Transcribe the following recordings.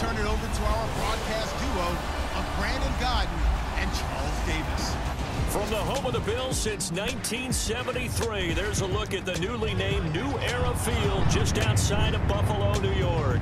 turn it over to our broadcast duo of Brandon Godden and Charles Davis. From the home of the Bills since 1973, there's a look at the newly named New Era Field just outside of Buffalo, New York.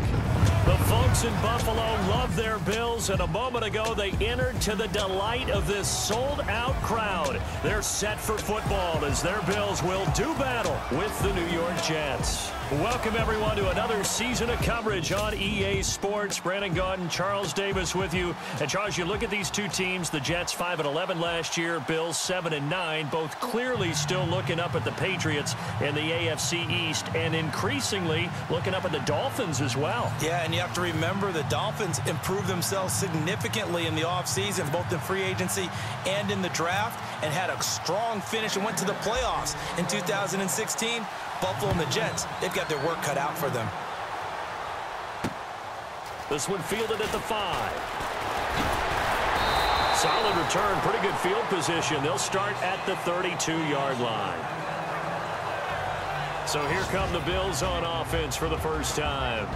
The folks in Buffalo love their Bills, and a moment ago they entered to the delight of this sold-out crowd. They're set for football as their Bills will do battle with the New York Jets. Welcome, everyone, to another season of coverage on EA Sports. Brandon Gaudin, Charles Davis with you. And, Charles, you look at these two teams, the Jets 5-11 last year, Bills 7-9, both clearly still looking up at the Patriots in the AFC East and increasingly looking up at the Dolphins as well. Yeah, and you have to remember the Dolphins improved themselves significantly in the offseason, both in free agency and in the draft, and had a strong finish and went to the playoffs in 2016. Buffalo and the Jets, they've got their work cut out for them. This one fielded at the 5. Solid return, pretty good field position. They'll start at the 32-yard line. So here come the Bills on offense for the first time.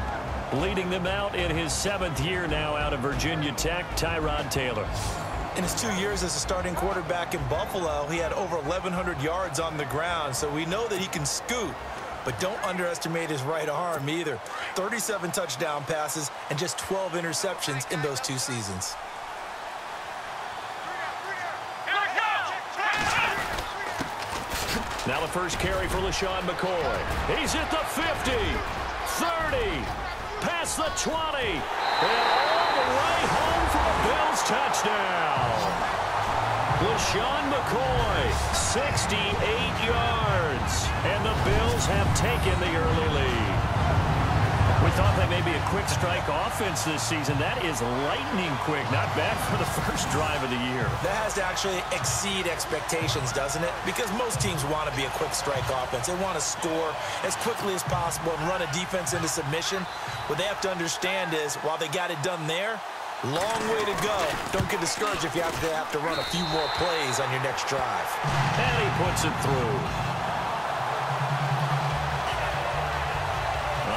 Leading them out in his 7th year now out of Virginia Tech, Tyrod Taylor. In his 2 years as a starting quarterback in Buffalo, he had over 1,100 yards on the ground, so we know that he can scoot. But don't underestimate his right arm either. 37 touchdown passes and just 12 interceptions in those 2 seasons. Now the first carry for LaShawn McCoy. He's at the 50, 30, past the 20, and all the way home for a Bills touchdown. LaShawn McCoy, 68 yards, and the Bills have taken the early lead. We thought that may be a quick strike offense this season. That is lightning quick. Not bad for the first drive of the year. That has to actually exceed expectations, doesn't it? Because most teams want to be a quick strike offense. They want to score as quickly as possible and run a defense into submission. What they have to understand is, while they got it done there, long way to go. Don't get discouraged if you have to run a few more plays on your next drive. And he puts it through.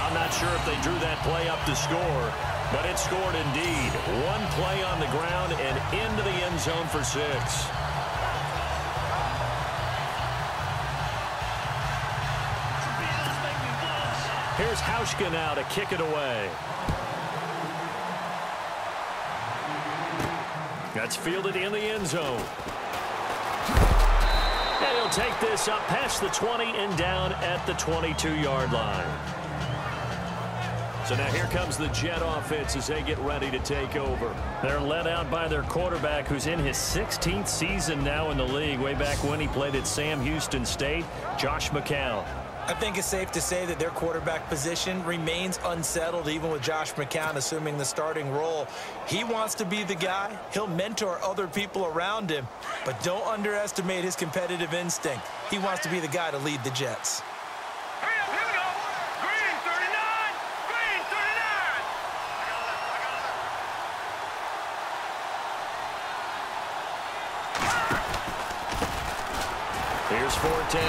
I'm not sure if they drew that play up to score, but it scored indeed. One play on the ground and into the end zone for 6. Here's Hauschka now to kick it away. That's fielded in the end zone. And he'll take this up past the 20 and down at the 22-yard line. So now here comes the Jet offense as they get ready to take over. They're led out by their quarterback, who's in his 16th season now in the league, way back when he played at Sam Houston State, Josh McCown. I think it's safe to say that their quarterback position remains unsettled, even with Josh McCown assuming the starting role. He wants to be the guy. He'll mentor other people around him, but don't underestimate his competitive instinct. He wants to be the guy to lead the Jets. Here's Forte.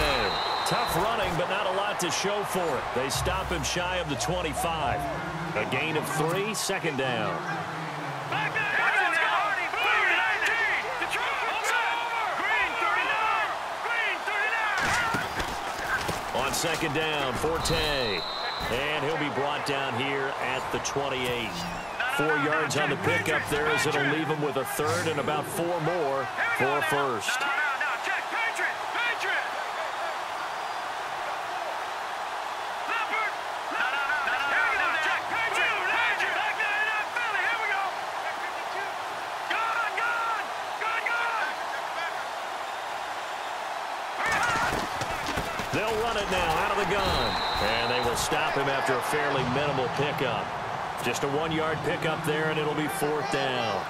Tough running, but not a lot to show for it. They stop him shy of the 25. A gain of 3, second down. On second down, Forte. And he'll be brought down here at the 28. 4 yards on the pickup there as it'll leave him with a third and about 4 more for a first. They'll run it now out of the gun. And they will stop him after a fairly minimal pickup. Just a 1-yard pickup there, and it'll be 4th down.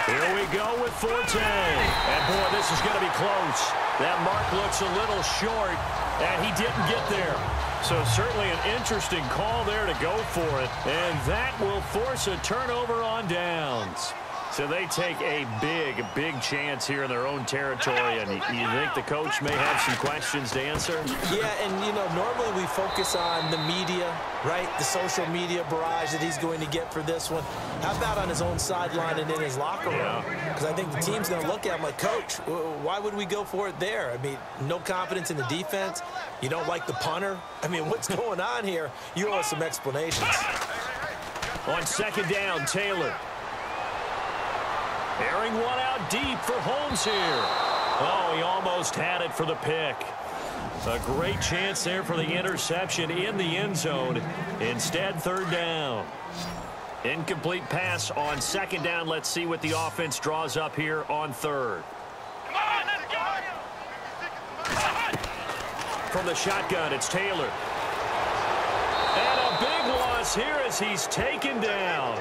Here we go with Forte. And, boy, this is going to be close. That mark looks a little short, and he didn't get there. So certainly an interesting call there to go for it. And that will force a turnover on downs. So they take a big chance here in their own territory, and you think the coach may have some questions to answer? Yeah, and, you know, normally we focus on the media, right, the social media barrage that he's going to get for this one. How about on his own sideline and in his locker room? Because I think the team's going to look at him like, Coach, why would we go for it there? I mean, no confidence in the defense. You don't like the punter. I mean, what's going on here? You owe us some explanations. On second down, Taylor. Airing one out deep for Holmes here. Oh, he almost had it for the pick. A great chance there for the interception in the end zone. Instead, third down. Incomplete pass on second down. Let's see what the offense draws up here on third. From the shotgun, it's Taylor. And a big loss here as he's taken down.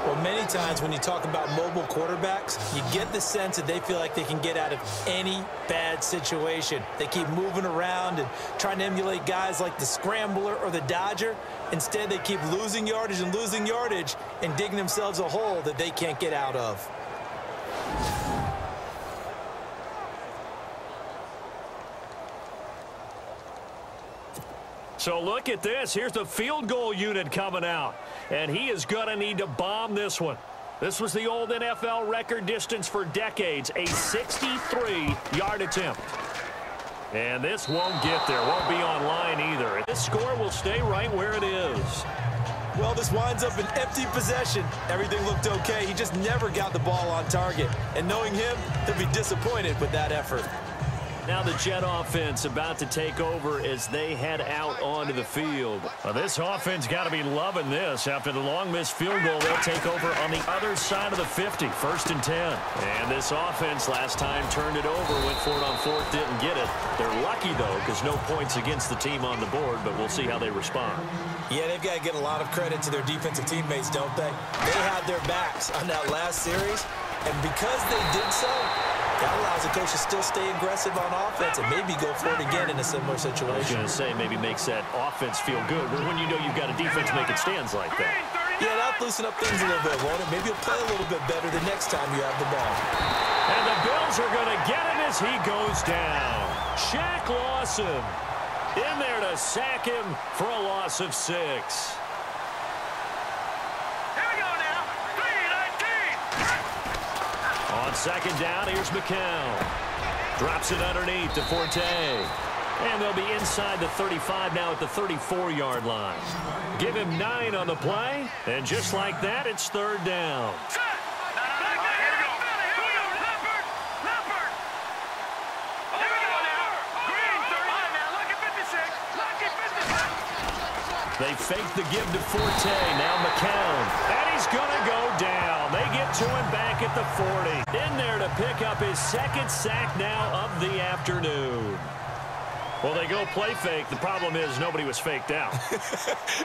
Well, many times when you talk about mobile quarterbacks, you get the sense that they feel like they can get out of any bad situation. They keep moving around and trying to emulate guys like the Scrambler or the Dodger. Instead, they keep losing yardage and digging themselves a hole that they can't get out of. So look at this. Here's the field goal unit coming out. And he is going to need to bomb this one. This was the old NFL record distance for decades, a 63-yard attempt. And this won't get there. Won't be on line either. This score will stay right where it is. Well, this winds up an empty possession. Everything looked okay. He just never got the ball on target. And knowing him, he'll be disappointed with that effort. Now the Jet offense about to take over as they head out onto the field. Well, this offense got to be loving this. After the long missed field goal, they'll take over on the other side of the 50, 1st and 10. And this offense last time turned it over, went for it on fourth, didn't get it. They're lucky, though, because no points against the team on the board, but we'll see how they respond. Yeah, they've got to get a lot of credit to their defensive teammates, don't they? They had their backs on that last series, and because they did so, that allows the coach to still stay aggressive on offense and maybe go for it again in a similar situation. I was going to say maybe makes that offense feel good, but when you know you've got a defense making stands like that. Yeah, that'll loosen up things a little bit, won't it? Maybe you'll play a little bit better the next time you have the ball. And the Bills are going to get him as he goes down. Shaq Lawson in there to sack him for a loss of 6. On second down, here's McCown. Drops it underneath to Forte. And they'll be inside the 35 now at the 34-yard line. Give him 9 on the play. And just like that, it's third down. They fake the give to Forte. Now McCown. And he's going to go down. They get to him back at the 40. In there to pick up his second sack now of the afternoon. Well, they go play fake. The problem is nobody was faked out.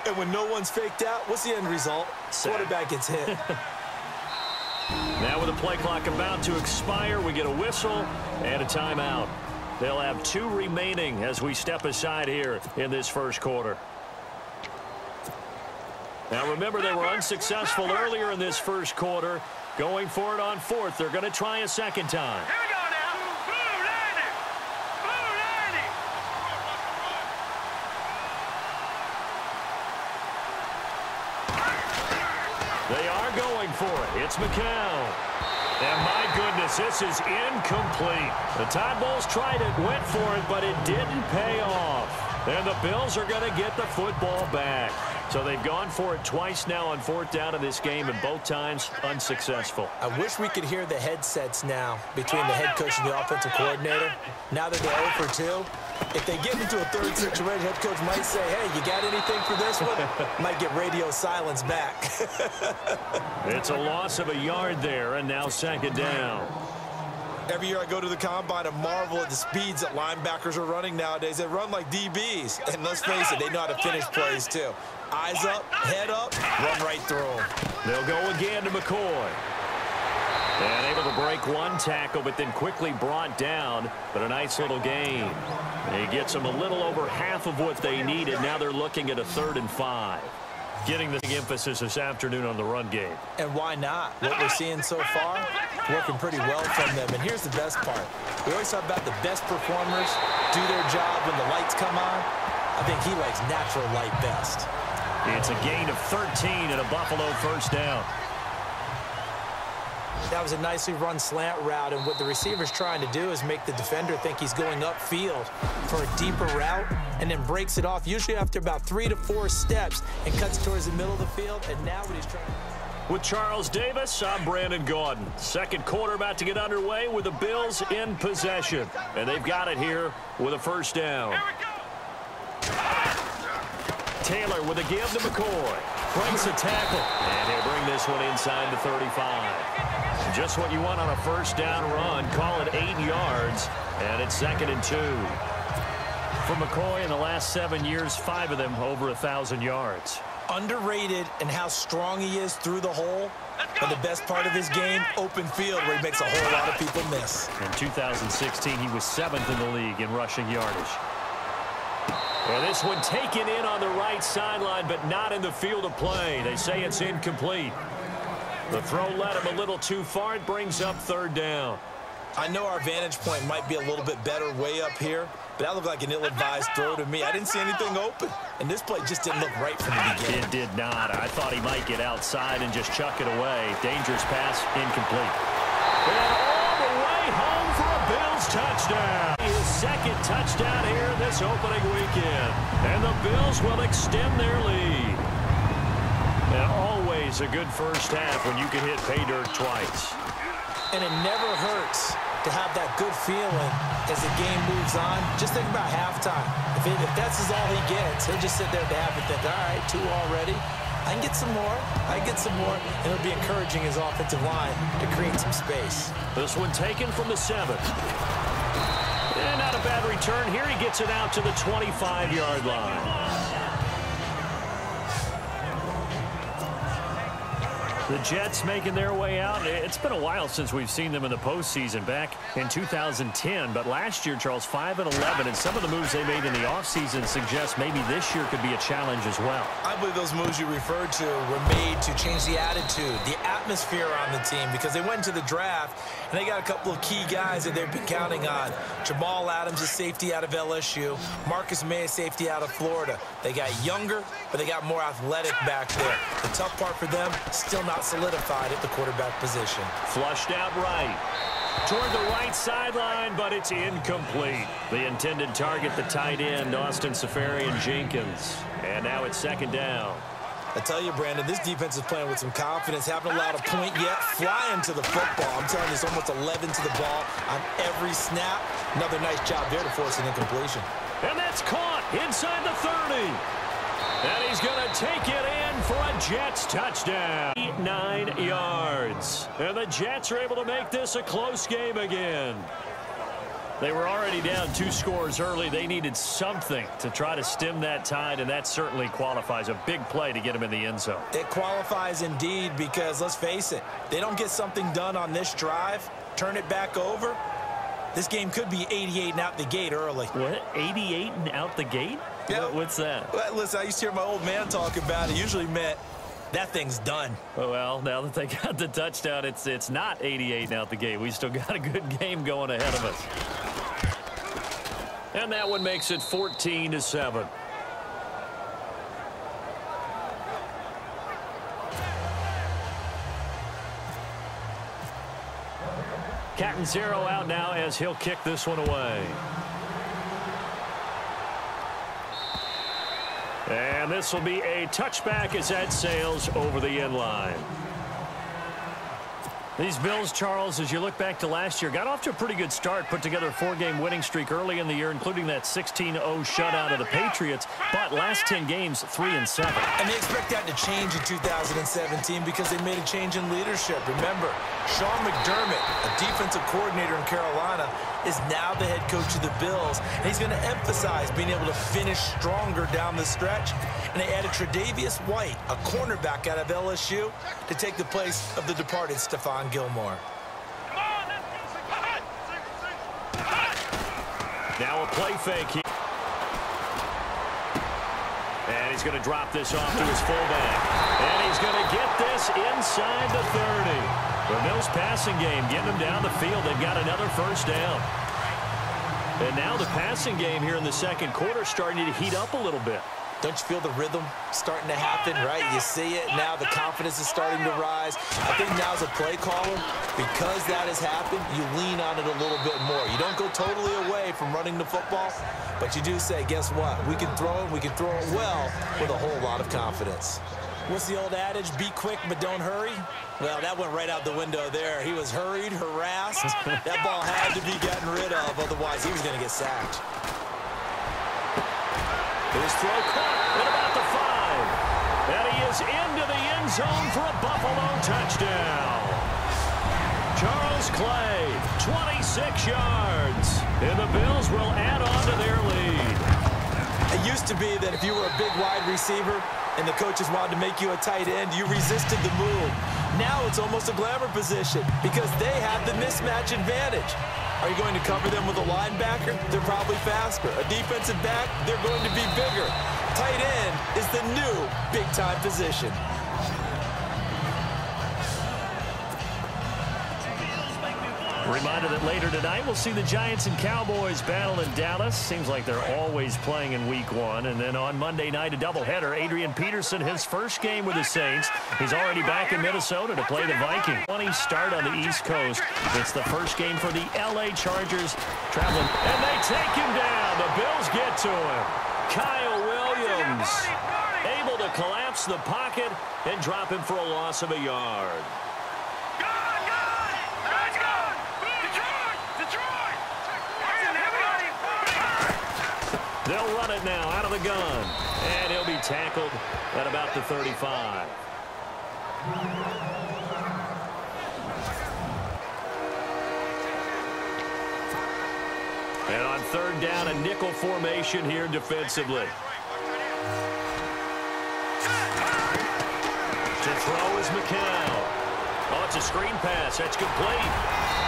And when no one's faked out, what's the end result? Quarterback gets hit. Now with the play clock about to expire, we get a whistle and a timeout. They'll have 2 remaining as we step aside here in this first quarter. Now, remember, they were unsuccessful earlier in this first quarter. Going for it on 4th. They're going to try a second time. Here we go now. Blue 90. Blue 90. They are going for it. It's McCown. And my goodness, this is incomplete. The Tide Bulls tried it, went for it, but it didn't pay off. And the Bills are going to get the football back. So they've gone for it twice now on 4th down in this game, and both times unsuccessful. I wish we could hear the headsets now between the head coach and the offensive coordinator. Now that they're 0 for 2, if they get into a third situation, head coach might say, hey, you got anything for this one? Might get radio silence back. It's a loss of a yard there, and now second down. Every year I go to the combine and marvel at the speeds that linebackers are running nowadays. They run like DBs. And let's face it, they know how to finish plays too. Eyes up, head up, run right through them. They'll go again to McCoy. And able to break one tackle, but then quickly brought down. But a nice little gain. He gets them a little over half of what they needed. Now they're looking at a 3rd and 5. Getting the emphasis this afternoon on the run game. And why not? What we're seeing so far, working pretty well from them. And here's the best part. We always talk about the best performers do their job when the lights come on. I think he likes natural light best. It's a gain of 13 and a Buffalo 1st down. That was a nicely run slant route, and what the receiver's trying to do is make the defender think he's going upfield for a deeper route and then breaks it off, usually after about 3 to 4 steps, and cuts towards the middle of the field, and now what he's trying to... With Charles Davis, I'm Brandon Gaudin. Second quarter about to get underway with the Bills in possession. And they've got it here with a 1st down. Taylor with a give to McCoy. Breaks a tackle. And he'll bring this one inside the 35. Just what you want on a 1st down run. Call it 8 yards. And it's 2nd and 2. For McCoy in the last 7 years, 5 of them over 1,000 yards. Underrated in how strong he is through the hole. But the best part of his game, open field, where he makes a whole lot of people miss. In 2016, he was 7th in the league in rushing yardage. Well, this one taken in on the right sideline, but not in the field of play. They say it's incomplete. The throw led him a little too far. It brings up 3rd down. I know our vantage point might be a little bit better way up here, but that looked like an ill-advised throw to me. I didn't see anything open, and this play just didn't look right from the beginning. It did not. I thought he might get outside and just chuck it away. Dangerous pass, incomplete. And all the way home for a Bills touchdown. His 2nd touchdown here this opening weekend. And the Bills will extend their lead. And always a good 1st half when you can hit pay dirt twice. And it never hurts to have that good feeling as the game moves on. Just think about halftime. If that's all he gets, he'll just sit there at the half and think, all right, 2 already. I can get some more. I can get some more. And it'll be encouraging his offensive line to create some space. This one taken from the 7th. And not a bad return here. He gets it out to the 25-yard line. The Jets making their way out. It's been a while since we've seen them in the postseason, back in 2010. But last year, Charles, 5-11, and some of the moves they made in the offseason suggest maybe this year could be a challenge as well. I believe those moves you referred to were made to change the attitude, the atmosphere on the team, because they went into the draft, and they got a couple of key guys that they've been counting on. Jamal Adams, a safety out of LSU. Marcus May, a safety out of Florida. They got younger, but they got more athletic back there. The tough part for them, still not solidified at the quarterback position. Flushed out right. Toward the right sideline, but it's incomplete. The intended target, the tight end, Austin Seferian-Jenkins. And now it's 2nd down. I tell you, Brandon, this defense is playing with some confidence. Haven't allowed a point yet. Flying to the football. I'm telling you, it's almost 11 to the ball on every snap. Another nice job there to force an incompletion. And that's caught inside the 30. And he's going to take it in for a Jets touchdown. 9 yards. And the Jets are able to make this a close game again. They were already down 2 scores early. They needed something to try to stem that tide, and that certainly qualifies. A big play to get them in the end zone. It qualifies indeed because, let's face it, they don't get something done on this drive, turn it back over, this game could be 88 and out the gate early. What? 88 and out the gate? Yeah. What's that? Well, listen, I used to hear my old man talk about it. Usually meant that thing's done. Well, now that they got the touchdown, it's not 88 and out the gate. We still got a good game going ahead of us. And that one makes it 14-7. Catanzaro out now as he'll kick this one away. And this will be a touchback as that sails over the end line. These Bills, Charles, as you look back to last year, got off to a pretty good start, put together a 4-game winning streak early in the year, including that 16-0 shutout of the Patriots, but last 10 games, 3-7. And they expect that to change in 2017 because they made a change in leadership. Remember, Sean McDermott, a defensive coordinator in Carolina, is now the head coach of the Bills, and he's going to emphasize being able to finish stronger down the stretch. And they added Tre'Davious White, a cornerback out of LSU, to take the place of the departed Stephon Gilmore. Now a play fake here. And he's going to drop this off to his fullback. And he's going to get this inside the 30. The Bills passing game getting them down the field. They've got another first down. And now the passing game here in the second quarter starting to heat up a little bit. Don't you feel the rhythm starting to happen, right? You see it. Now the confidence is starting to rise. I think now's a play caller. Because that has happened, you lean on it a little bit more. You don't go totally away from running the football, but you do say, guess what? We can throw it. We can throw it well with a whole lot of confidence. What's the old adage? Be quick, but don't hurry. Well, that went right out the window there. He was hurried, harassed. That ball had to be gotten rid of, otherwise he was going to get sacked. His throw caught at about the 5. And he is into the end zone for a Buffalo touchdown. Charles Clay, 26 yards. And the Bills will add on to their lead. It used to be that if you were a big wide receiver and the coaches wanted to make you a tight end, you resisted the move. Now it's almost a glamour position because they have the mismatch advantage. Are you going to cover them with a linebacker? They're probably faster. A defensive back? They're going to be bigger. Tight end is the new big-time position. Reminder that later tonight we'll see the Giants and Cowboys battle in Dallas. Seems like they're always playing in week 1. And then on Monday night, a doubleheader. Adrian Peterson, his first game with the Saints. He's already back in Minnesota to play the Vikings. 20 start on the East Coast. It's the first game for the L.A. Chargers traveling. And they take him down. The Bills get to him. Kyle Williams able to collapse the pocket and drop him for a loss of a yard. They'll run it now out of the gun. And he'll be tackled at about the 35. And on third down, a nickel formation here defensively. To throw is McCown. Oh, it's a screen pass. That's complete.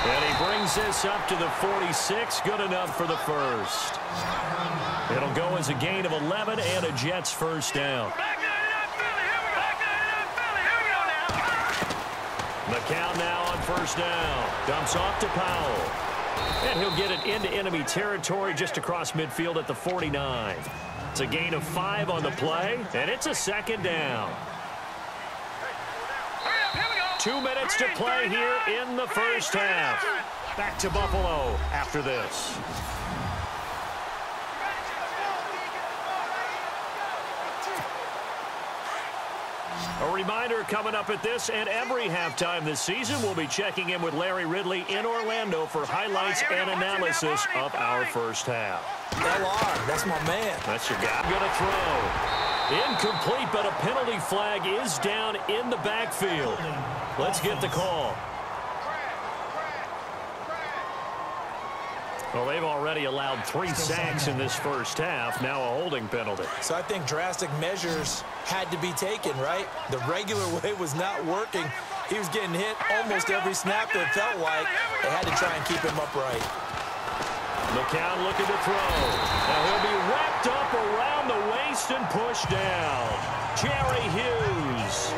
And he brings this up to the 46. Good enough for the first. It'll go as a gain of 11 and a Jets first down. McCown now on first down. Dumps off to Powell. And he'll get it into enemy territory just across midfield at the 49. It's a gain of 5 on the play, and it's a second down. 2 minutes to play here in the first half. Back to Buffalo after this. A reminder coming up at this and every halftime this season, we'll be checking in with Larry Ridley in Orlando for highlights and analysis of our first half. LR, that's my man. That's your guy. Going to throw. Incomplete, but a penalty flag is down in the backfield. Let's get the call. Well, they've already allowed 3 sacks in this first half. Now a holding penalty. So I think drastic measures had to be taken, right? The regular way was not working. He was getting hit almost every snap, it felt like. They had to try and keep him upright. McCown looking to throw. Now he'll be wrapped up around the waist and pushed down. Jerry Hughes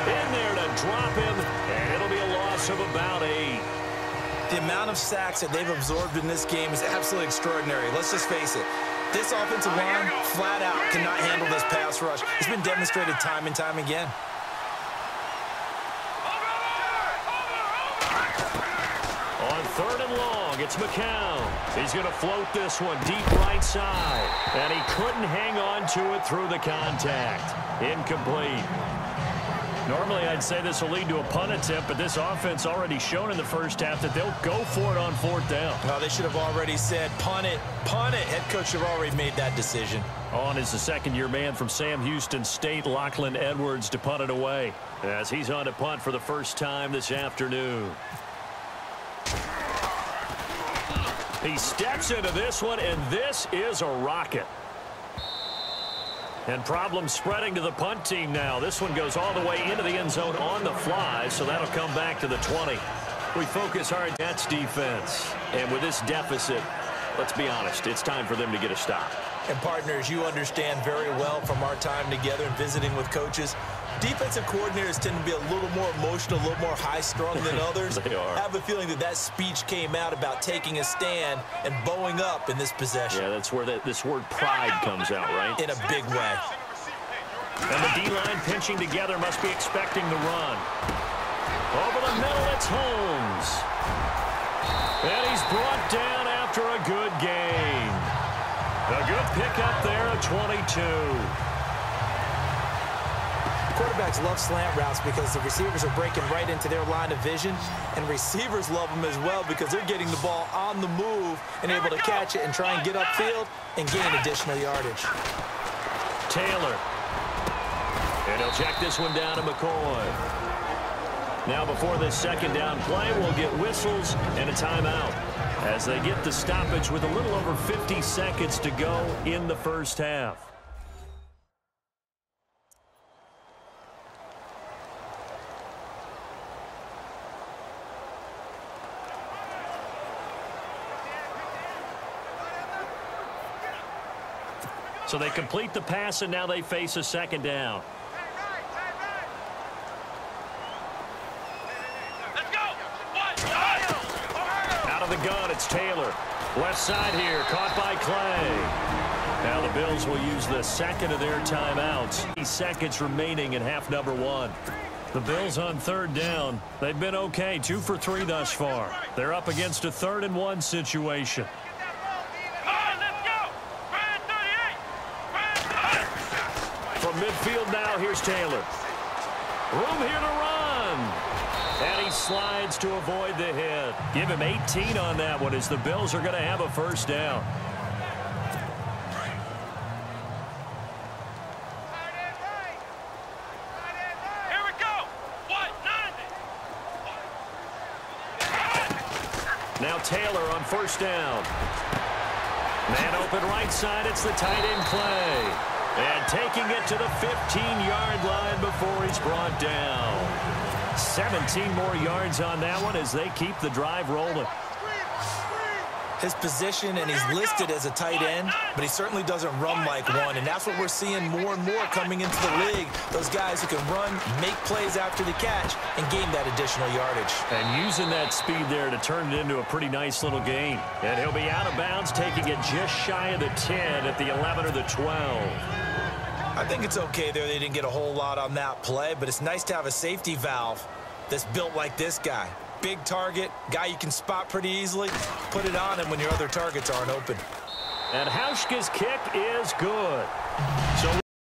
in there to drop him, and it'll be a loss of about 8. The amount of sacks that they've absorbed in this game is absolutely extraordinary. Let's just face it. This offensive line, flat out, cannot handle this pass rush. It's been demonstrated time and time again. On third and long, it's McCown. He's going to float this one deep right side. And he couldn't hang on to it through the contact. Incomplete. Normally, I'd say this will lead to a punt attempt, but this offense already shown in the first half that they'll go for it on fourth down. Well, they should have already said, punt it, punt it. Head coach should have already made that decision. On is the second-year man from Sam Houston State, Lachlan Edwards, to punt it away, as he's on to punt for the first time this afternoon. He steps into this one, and this is a rocket. And problems spreading to the punt team now. This one goes all the way into the end zone on the fly, so that'll come back to the 20. We focus our Jets defense. And with this deficit, let's be honest, it's time for them to get a stop. And partners, you understand very well from our time together and visiting with coaches, defensive coordinators tend to be a little more emotional, a little more high-strung than others. They are. I have a feeling that that speech came out about taking a stand and bowing up in this possession. Yeah, that's where this word pride comes out, right? In a big way. And the D-line pinching together must be expecting the run. Over the middle, it's Holmes. And he's brought down after a good gain. A good pickup there at 22. Quarterbacks love slant routes because the receivers are breaking right into their line of vision, and receivers love them as well because they're getting the ball on the move and able to catch it and try and get upfield and gain additional yardage. Taylor. And he'll check this one down to McCoy. Now before this second down play, we'll get whistles and a timeout as they get the stoppage with a little over 50 seconds to go in the first half. So they complete the pass, and now they face a second down. Out of the gun, it's Taylor. Left side here, caught by Clay. Now the Bills will use the second of their timeouts. 80 seconds remaining in half number one. The Bills on third down. They've been okay, 2 for 3 thus far. They're up against a 3rd and 1 situation. From midfield now, here's Taylor. Room here to run. And he slides to avoid the hit. Give him 18 on that one as the Bills are going to have a first down. Here we go. Now Taylor on first down. Man open right side. It's the tight end Clay. And taking it to the 15-yard line before he's brought down. 17 more yards on that one as they keep the drive rolling. His position, and he's listed as a tight end, but he certainly doesn't run like one, and that's what we're seeing more and more coming into the league. Those guys who can run, make plays after the catch, and gain that additional yardage. And using that speed there to turn it into a pretty nice little gain. And he'll be out of bounds, taking it just shy of the 10 at the 11 or the 12. I think it's okay there. They didn't get a whole lot on that play, but it's nice to have a safety valve that's built like this guy. Big target, guy you can spot pretty easily. Put it on him when your other targets aren't open. And Hauschka's kick is good. So